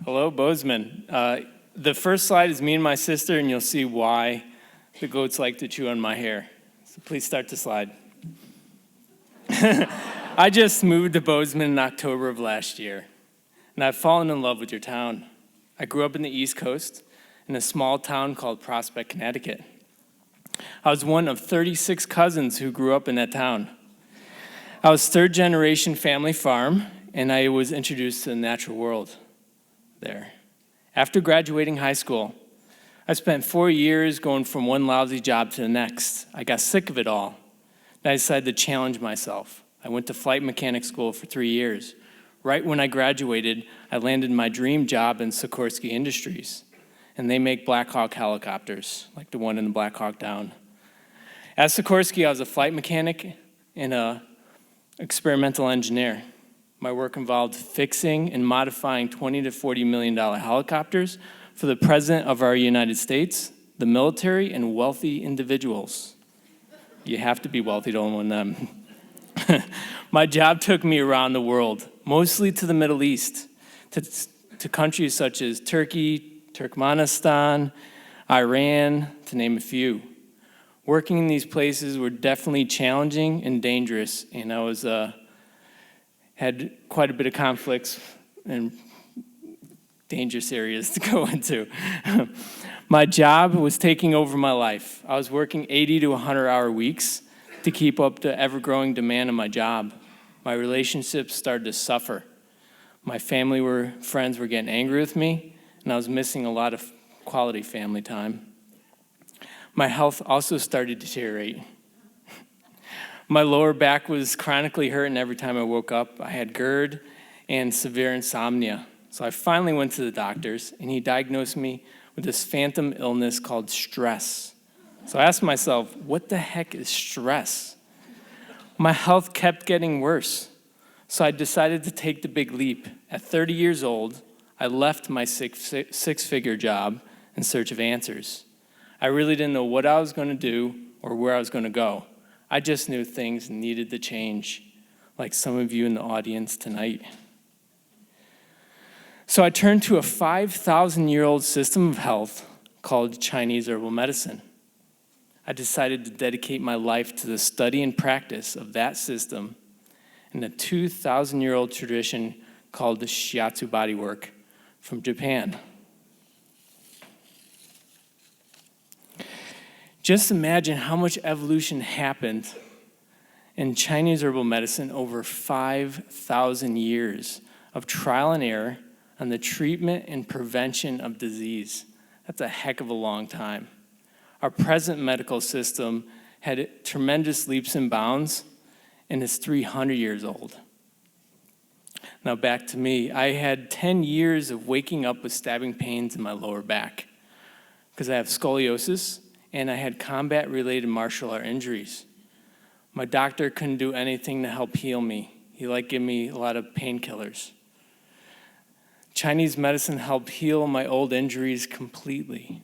Hello, Bozeman. The first slide is me and my sister, and you'll see why the goats like to chew on my hair. So please start the slide. I just moved to Bozeman in October of last year, and I've fallen in love with your town. I grew up in the East Coast in a small town called Prospect, Connecticut. I was one of 36 cousins who grew up in that town. I was third-generation family farm, and I was introduced to the natural world there. After graduating high school, I spent 4 years going from one lousy job to the next. I got sick of it all, and I decided to challenge myself. I went to flight mechanic school for 3 years. Right when I graduated, I landed my dream job in Sikorsky Industries, and they make Black Hawk helicopters, like the one in the Black Hawk Down. At Sikorsky, I was a flight mechanic and an experimental engineer. My work involved fixing and modifying $20 to $40 million helicopters for the President of our United States, the military, and wealthy individuals. You have to be wealthy to own them. My job took me around the world, mostly to the Middle East, to countries such as Turkey, Turkmenistan, Iran, to name a few. Working in these places were definitely challenging and dangerous, and I was had quite a bit of conflicts and dangerous areas to go into. My job was taking over my life. I was working 80 to 100-hour weeks to keep up the ever-growing demand of my job. My relationships started to suffer. My friends were getting angry with me, and I was missing a lot of quality family time. My health also started to deteriorate. My lower back was chronically hurting every time I woke up. I had GERD and severe insomnia. So I finally went to the doctors, and he diagnosed me with this phantom illness called stress. So I asked myself, what the heck is stress? My health kept getting worse. So I decided to take the big leap. At 30 years old, I left my six-figure job in search of answers. I really didn't know what I was going to do or where I was going to go. I just knew things needed to change, like some of you in the audience tonight. So I turned to a 5,000-year-old system of health called Chinese herbal medicine. I decided to dedicate my life to the study and practice of that system in a 2,000-year-old tradition called the Shiatsu bodywork from Japan. Just imagine how much evolution happened in Chinese herbal medicine over 5,000 years of trial and error on the treatment and prevention of disease. That's a heck of a long time. Our present medical system had tremendous leaps and bounds, and it's 300 years old. Now back to me. I had 10 years of waking up with stabbing pains in my lower back because I have scoliosis, and I had combat-related martial art injuries. My doctor couldn't do anything to help heal me. He gave me a lot of painkillers. Chinese medicine helped heal my old injuries completely.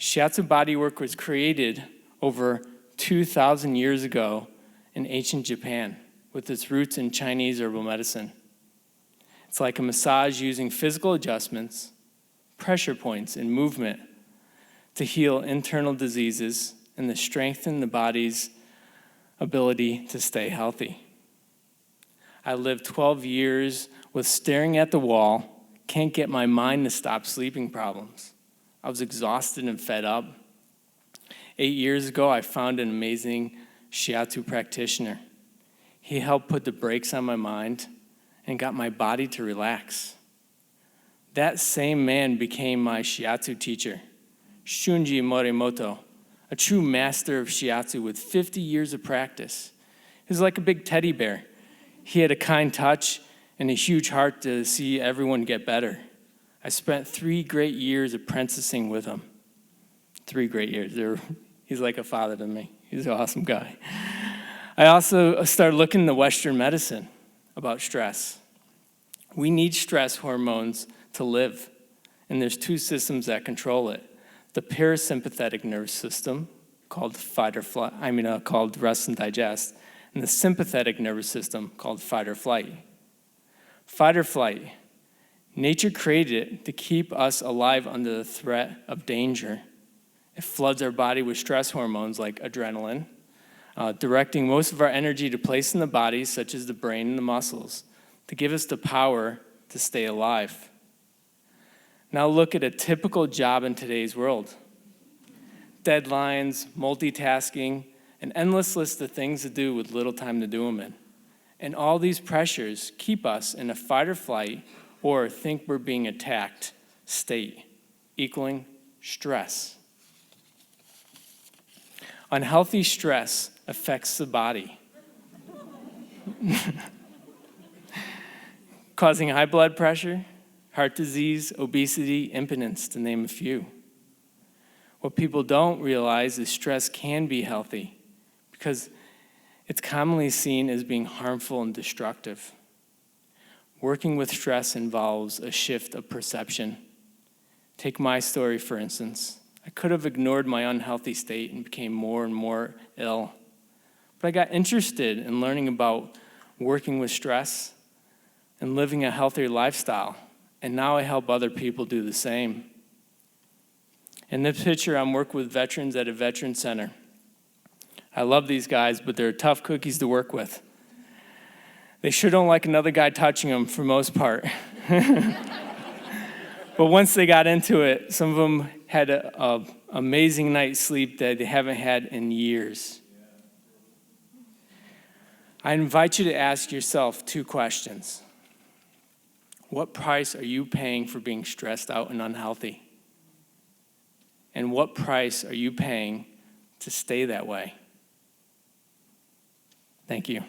Shiatsu bodywork was created over 2,000 years ago in ancient Japan with its roots in Chinese herbal medicine. It's like a massage using physical adjustments, pressure points, and movement to heal internal diseases and to strengthen the body's ability to stay healthy. I lived 12 years with staring at the wall, can't get my mind to stop sleeping problems. I was exhausted and fed up. 8 years ago, I found an amazing Shiatsu practitioner. He helped put the brakes on my mind and got my body to relax. That same man became my Shiatsu teacher, Shunji Morimoto, a true master of Shiatsu with 50 years of practice. He was like a big teddy bear. He had a kind touch and a huge heart to see everyone get better. I spent 3 great years apprenticing with him. 3 great years. He's like a father to me. He's an awesome guy. I also started looking into Western medicine about stress. We need stress hormones to live, and there's 2 systems that control it. The parasympathetic nervous system, called called rest and digest, and the sympathetic nervous system, called fight or flight. Fight or flight Nature created it to keep us alive under the threat of danger. It floods our body with stress hormones like adrenaline, directing most of our energy to place in the body, such as the brain and the muscles, to give us the power to stay alive. Now look at a typical job in today's world. Deadlines, multitasking, an endless list of things to do with little time to do them in. And all these pressures keep us in a fight or flight or think we're being attacked state, equaling stress. Unhealthy stress affects the body, causing high blood pressure, heart disease, obesity, impotence, to name a few. What people don't realize is stress can be healthy because it's commonly seen as being harmful and destructive. Working with stress involves a shift of perception. Take my story, for instance. I could have ignored my unhealthy state and became more and more ill. But I got interested in learning about working with stress and living a healthier lifestyle. And now I help other people do the same. In this picture, I'm working with veterans at a veteran center. I love these guys, but they're tough cookies to work with. They sure don't like another guy touching them for most part. But once they got into it, some of them had an amazing night's sleep that they haven't had in years. I invite you to ask yourself 2 questions. What price are you paying for being stressed out and unhealthy? And what price are you paying to stay that way? Thank you.